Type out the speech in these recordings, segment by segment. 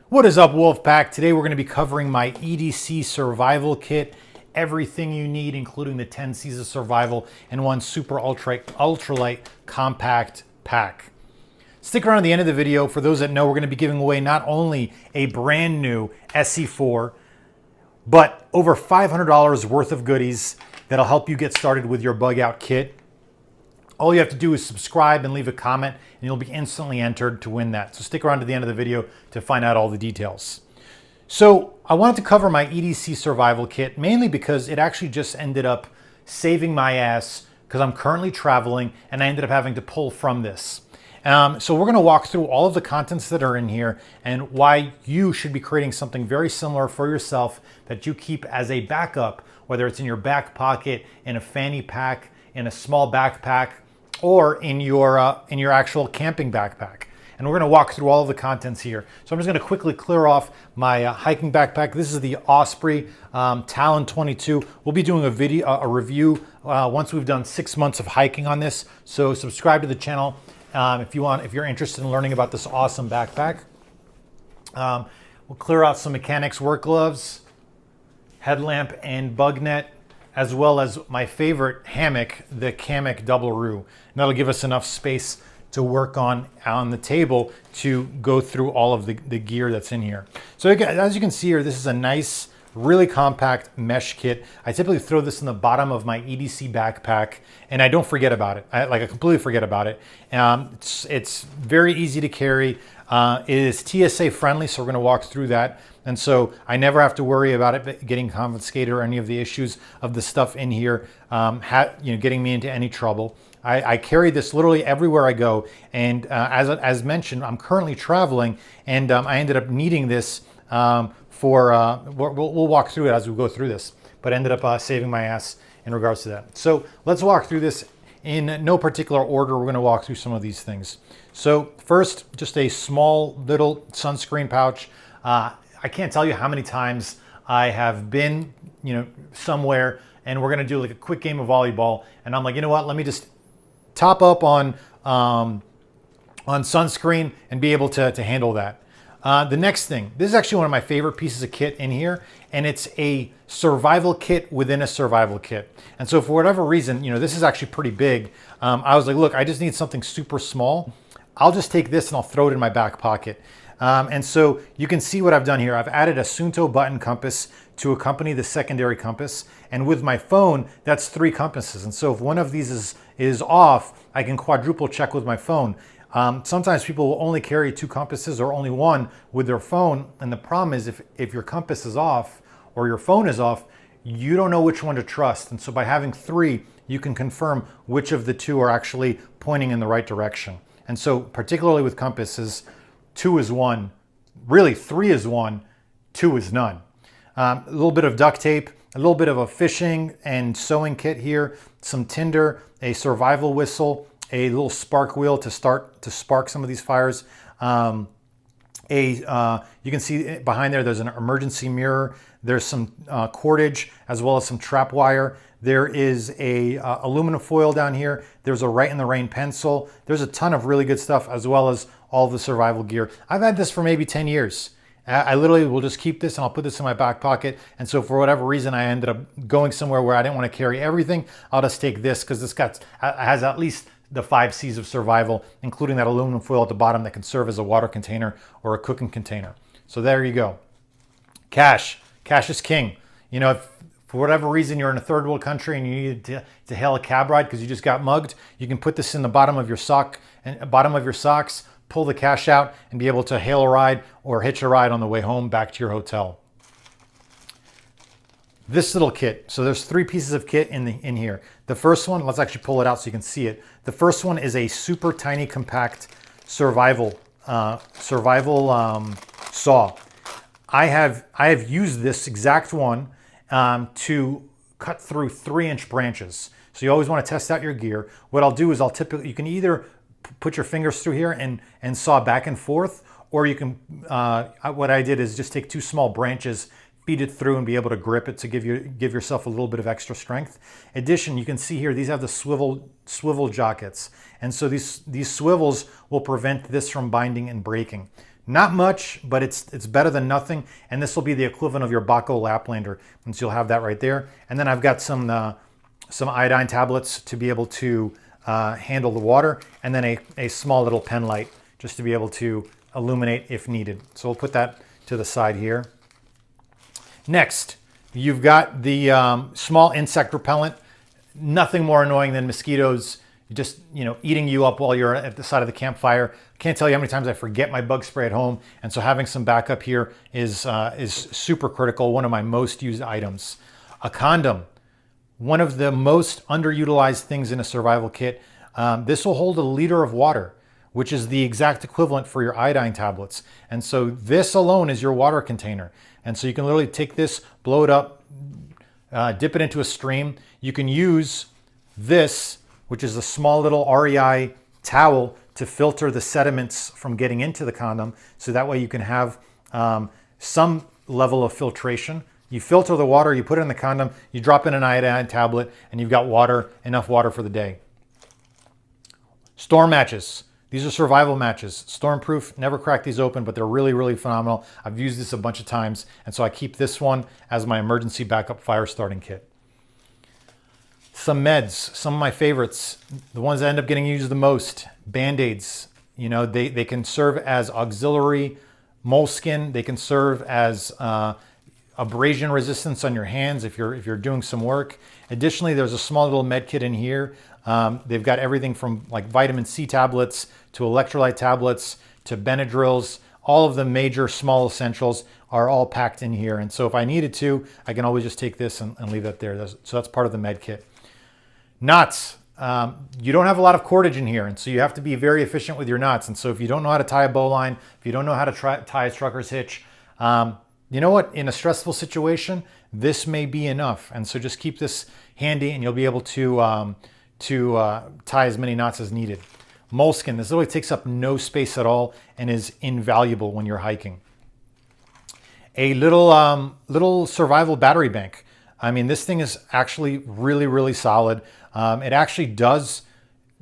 What is up, Wolfpack? Today we're going to be covering my EDC survival kit. Everything you need, including the 10 C's of survival and one super ultralight compact pack. Stick around to the end of the video. For those that know, we're going to be giving away not only a brand new SC4, but over $500 worth of goodies that'll help you get started with your bug out kit. All you have to do is subscribe and leave a comment, and you'll be instantly entered to win that. So stick around to the end of the video to find out all the details. So I wanted to cover my EDC survival kit mainly because it actually just ended up saving my ass because I'm currently traveling and I ended up having to pull from this. So we're going to walk through all of the contents that are in here and why you should be creating something very similar for yourself that you keep as a backup, whether it's in your back pocket, in a fanny pack, in a small backpack, or in your actual camping backpack. And we're going to walk through all of the contents here. So I'm just going to quickly clear off my hiking backpack. This is the Osprey Talon 22. We'll be doing a review once we've done 6 months of hiking on this. So subscribe to the channel if you're interested in learning about this awesome backpack. We'll clear out some mechanics work gloves, headlamp and bug net, as well as my favorite hammock, the Hammock Double Roo. And that'll give us enough space to work on the table to go through all of the gear that's in here. So as you can see here, this is a nice, really compact mesh kit. I typically throw this in the bottom of my EDC backpack and I don't forget about it. I completely forget about it. It's very easy to carry. It is TSA friendly, so we're gonna walk through that. And so I never have to worry about it getting confiscated or any of the issues of the stuff in here getting me into any trouble. I carry this literally everywhere I go. And as mentioned, I'm currently traveling and I ended up needing this we'll walk through it as we go through this, but ended up saving my ass in regards to that. So let's walk through this in no particular order. We're gonna walk through some of these things. So first, just a small little sunscreen pouch. I can't tell you how many times I have been, somewhere and we're gonna do like a quick game of volleyball, and I'm like, you know what? Let me just top up on sunscreen and be able to handle that. The next thing, this is actually one of my favorite pieces of kit in here, and it's a survival kit within a survival kit. And so for whatever reason, this is actually pretty big. I was like, look, I just need something super small. I'll just take this and I'll throw it in my back pocket. And so you can see what I've done here. I've added a Suunto button compass to accompany the secondary compass. And with my phone, that's 3 compasses. And so if one of these is off, I can quadruple check with my phone. Sometimes people will only carry 2 compasses or only one with their phone. And the problem is if your compass is off or your phone is off, you don't know which one to trust. And so by having 3, you can confirm which of the 2 are actually pointing in the right direction. And so particularly with compasses, 2 is 1, really 3 is 1, 2 is none. A little bit of duct tape, a little bit of a fishing and sewing kit here, some tinder, a survival whistle, a little spark wheel to spark some of these fires. You can see behind there's an emergency mirror. There's some cordage as well as some trap wire. There is a aluminum foil down here. There's a Write in the Rain pencil. There's a ton of really good stuff as well as all the survival gear. I've had this for maybe 10 years. I literally will just keep this and I'll put this in my back pocket. And so for whatever reason, I ended up going somewhere where I didn't want to carry everything. I'll just take this because this has at least the 5 C's of survival, including that aluminum foil at the bottom that can serve as a water container or a cooking container. So there you go. Cash is king. If for whatever reason you're in a third world country and you need to hail a cab ride because you just got mugged, you can put this in the bottom of your socks, pull the cash out and be able to hail a ride or hitch a ride on the way home back to your hotel. This little kit, so there's 3 pieces of kit in here. The first one, let's actually pull it out so you can see it. The first one is a super tiny compact survival saw. I have used this exact one to cut through 3-inch branches. So you always want to test out your gear. What I'll do is you can either put your fingers through here and saw back and forth, or you can, what I did is just take 2 small branches, feed it through and be able to grip it to give yourself a little bit of extra strength. In addition, you can see here, these have the swivel jockets. And so these swivels will prevent this from binding and breaking. Not much, but it's better than nothing. And this will be the equivalent of your Baco Laplander, and so you'll have that right there. And then I've got some iodine tablets to be able to handle the water, and then a small little pen light just to be able to illuminate if needed. So we'll put that to the side here. Next, you've got the small insect repellent. Nothing more annoying than mosquitoes just eating you up while you're at the side of the campfire. Can't tell you how many times I forget my bug spray at home, and so having some backup here is super critical. One of my most used items. A condom, one of the most underutilized things in a survival kit. This will hold 1 liter of water, which is the exact equivalent for your iodine tablets. And so this alone is your water container. And so you can literally take this, blow it up, dip it into a stream. You can use this, which is a small little REI towel, to filter the sediments from getting into the condom. So that way you can have some level of filtration. You filter the water, you put it in the condom, you drop in an iodine tablet, and you've got water, enough water for the day. Storm matches. These are survival matches. Stormproof, never crack these open, but they're really, really phenomenal. I've used this a bunch of times, and so I keep this one as my emergency backup fire starting kit. Some meds, some of my favorites, the ones that end up getting used the most. Band-Aids, they can serve as auxiliary moleskin. They can serve as abrasion resistance on your hands if you're doing some work. Additionally, there's a small little med kit in here. They've got everything from like vitamin C tablets to electrolyte tablets to Benadryls. All of the major small essentials are all packed in here. And so if I needed to, I can always just take this and leave that there. So that's part of the med kit. Knots. You don't have a lot of cordage in here, and so you have to be very efficient with your knots. And so if you don't know how to tie a bowline, if you don't know how to tie a trucker's hitch, you know what? In a stressful situation, this may be enough. And so just keep this handy, and you'll be able to tie as many knots as needed. Moleskin. This literally takes up no space at all and is invaluable when you're hiking. A little survival battery bank. I mean, this thing is actually really, really solid. It actually does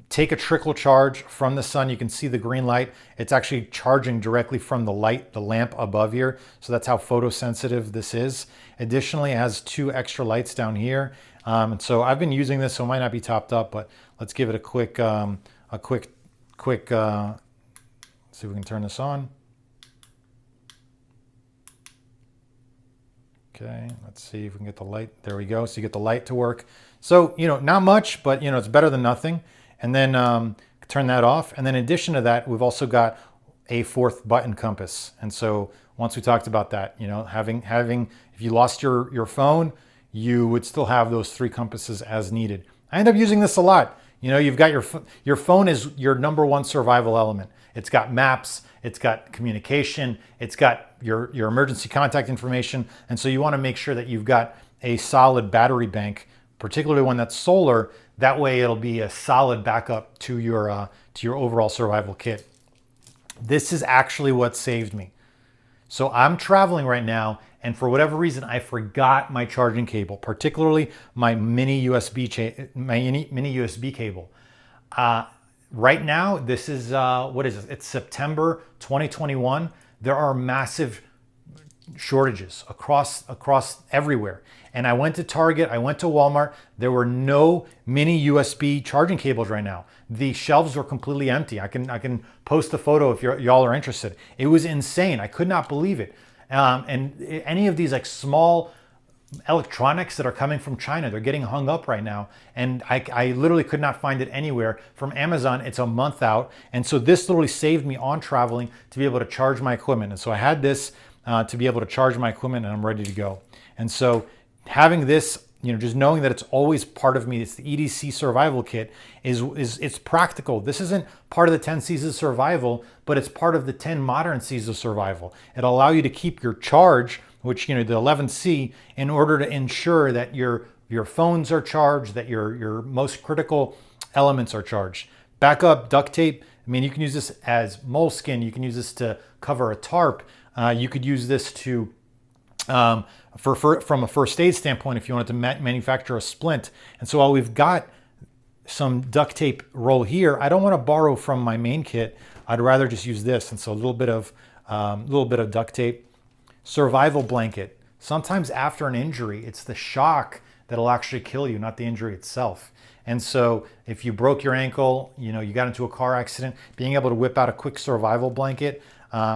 take a trickle charge from the sun. You can see the green light. It's actually charging directly from the light, the lamp above here. So that's how photosensitive this is. Additionally, it has 2 extra lights down here. And so I've been using this, so it might not be topped up, but let's give it a quick, see if we can turn this on. Okay, let's see if we can get the light. There we go. So you get the light to work. So, not much, but it's better than nothing. And then turn that off. And then in addition to that, we've also got a 4th button compass. And so once we talked about that, having if you lost your phone, you would still have those 3 compasses as needed. I end up using this a lot. You've got your phone is your #1 survival element. It's got maps, it's got communication, it's got your emergency contact information. And so you want to make sure that you've got a solid battery bank, particularly one that's solar. That way it'll be a solid backup to your overall survival kit. This is actually what saved me. So I'm traveling right now, and for whatever reason, I forgot my charging cable, particularly my mini USB cable. Right now, this is, what is this? It's September 2021. There are massive shortages across everywhere. And I went to Target, I went to Walmart. There were no mini USB charging cables right now. The shelves were completely empty. I can post a photo if y'all are interested. It was insane. I could not believe it. And any of these like small electronics that are coming from China, they're getting hung up right now. And I literally could not find it anywhere. From Amazon, it's a month out. And so this literally saved me on traveling to be able to charge my equipment. And so I had this to be able to charge my equipment, and I'm ready to go. And so having this, just knowing that it's always part of me, it's the EDC survival kit, it's practical. This isn't part of the 10 C's of survival, but it's part of the 10 modern C's of survival. It'll allow you to keep your charge, which, the 11th C, in order to ensure that your phones are charged, that your most critical elements are charged. Backup duct tape. I mean, you can use this as moleskin. You can use this to cover a tarp. You could use this to from a first aid standpoint, if you wanted to manufacture a splint. And so while we've got some duct tape roll here, I don't want to borrow from my main kit. I'd rather just use this. And so a little bit of a little bit of duct tape. Survival blanket. Sometimes after an injury, it's the shock that'll actually kill you, not the injury itself. And so if you broke your ankle, you got into a car accident, being able to whip out a quick survival blanket,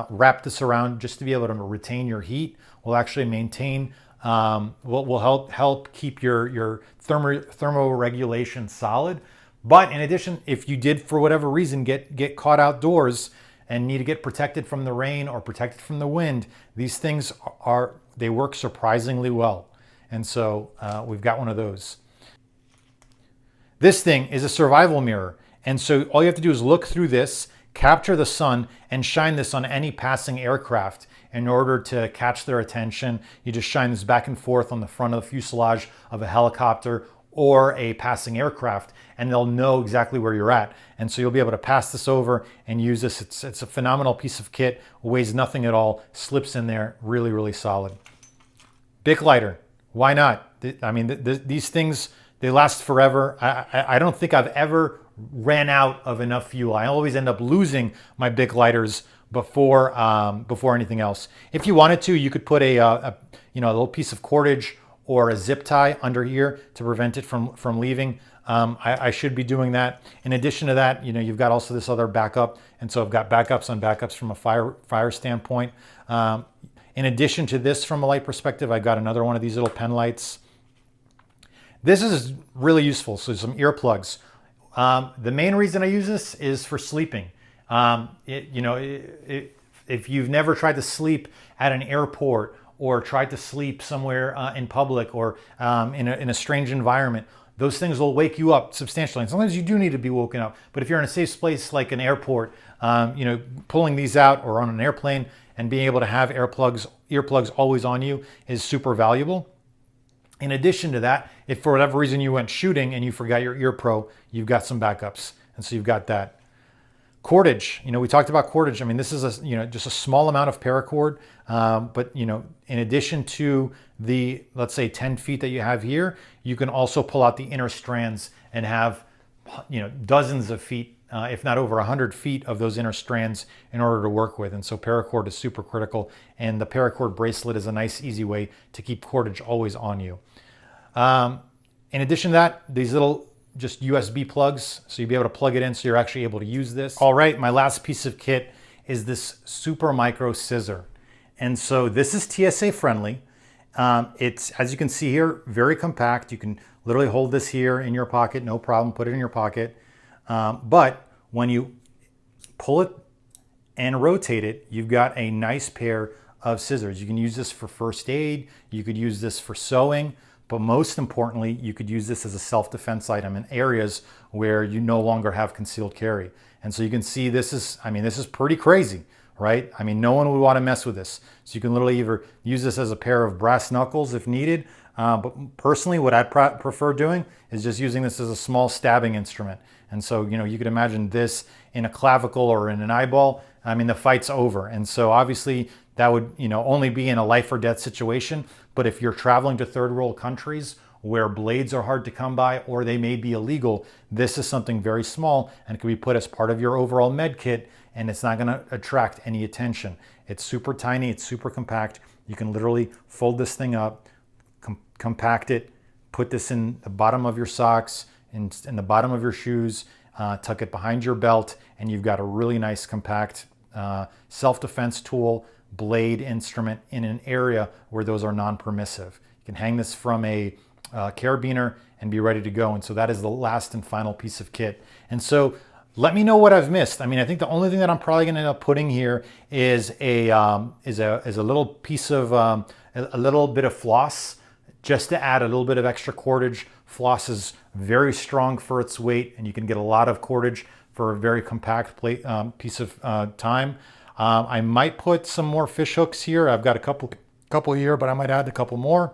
wrap this around just to be able to retain your heat will actually maintain, will help keep your thermoregulation solid. But in addition, if you did for whatever reason get caught outdoors and need to get protected from the rain or protected from the wind, these things they work surprisingly well. And so we've got one of those. This thing is a survival mirror. And so all you have to do is look through this, capture the sun, and shine this on any passing aircraft. In order to catch their attention, you just shine this back and forth on the front of the fuselage of a helicopter or a passing aircraft, and they'll know exactly where you're at. And so you'll be able to pass this over and use this. It's a phenomenal piece of kit, weighs nothing at all, slips in there, really, really solid. Bic lighter, why not? I mean, these things, they last forever. I don't think I've ever ran out of enough fuel. I always end up losing my Bic lighters before anything else. If you wanted to, you could put a little piece of cordage or a zip tie under here to prevent it from leaving. I should be doing that. In addition to that, you've got also this other backup, and so I've got backups on backups from a fire standpoint. In addition to this, from a light perspective, I've got another one of these little pen lights. This is really useful. So some earplugs. The main reason I use this is for sleeping. If you've never tried to sleep at an airport or tried to sleep somewhere in public or in a strange environment, those things will wake you up substantially. And sometimes you do need to be woken up. But if you're in a safe place like an airport, pulling these out or on an airplane and being able to have earplugs always on you is super valuable. In addition to that, if for whatever reason you went shooting and you forgot your ear pro, you've got some backups. And so you've got that. Cordage, we talked about cordage. I mean, this is just a small amount of paracord, but in addition to the, let's say 10 feet that you have here, you can also pull out the inner strands and have, dozens of feet, if not over 100 feet of those inner strands in order to work with. And so paracord is super critical. And the paracord bracelet is a nice, easy way to keep cordage always on you. In addition to that, these little just USB plugs, so you'll be able to plug it in so you're actually able to use this. All right, my last piece of kit is this super micro scissor. And so this is TSA friendly. It's, as you can see here, very compact. You can literally hold this here in your pocket, no problem, put it in your pocket. But when you pull it and rotate it, you've got a nice pair of scissors. You can use this for first aid. You could use this for sewing. But most importantly, you could use this as a self-defense item in areas where you no longer have concealed carry. And so you can see this is pretty crazy, right? I mean, no one would want to mess with this. So you can literally either use this as a pair of brass knuckles if needed. But personally, what I'd prefer doing is just using this as a small stabbing instrument. And so, you could imagine this in a clavicle or in an eyeball. I mean, the fight's over. And so obviously that would, only be in a life or death situation. But if you're traveling to third world countries where blades are hard to come by or they may be illegal, this is something very small and can be put as part of your overall med kit, and it's not going to attract any attention. It's super tiny, it's super compact. You can literally fold this thing up, compact it, put this in the bottom of your socks, in the bottom of your shoes, tuck it behind your belt, and you've got a really nice compact self-defense tool, blade instrument in an area where those are non-permissive. You can hang this from a carabiner and be ready to go. And so that is the last and final piece of kit. And so let me know what I've missed. I mean, I think the only thing that I'm probably going to end up putting here is a little piece of a little bit of floss, just to add a little bit of extra cordage. Floss is very strong for its weight, and you can get a lot of cordage for a very compact piece of time. I might put some more fish hooks here. I've got a couple here, but I might add a couple more.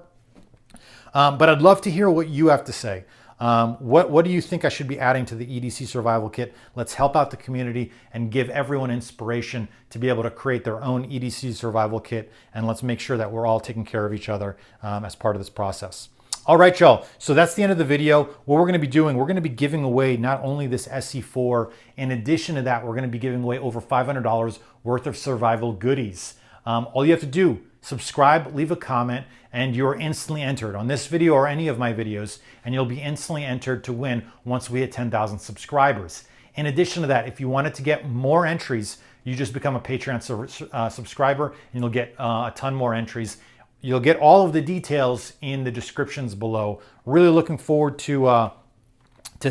But I'd love to hear what you have to say. What do you think I should be adding to the EDC survival kit? Let's help out the community and give everyone inspiration to be able to create their own EDC survival kit. And let's make sure that we're all taking care of each other as part of this process. All right, y'all. So that's the end of the video. What we're going to be doing, we're going to be giving away not only this SE4, in addition to that, we're going to be giving away over $500 worth of survival goodies. All you have to do, subscribe, leave a comment, and you're instantly entered on this video or any of my videos, and you'll be instantly entered to win once we hit 10,000 subscribers. In addition to that, if you wanted to get more entries, you just become a Patreon subscriber, and you'll get a ton more entries. You'll get all of the details in the descriptions below. Really looking forward to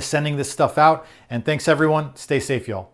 sending this stuff out. And thanks everyone. Stay safe, y'all.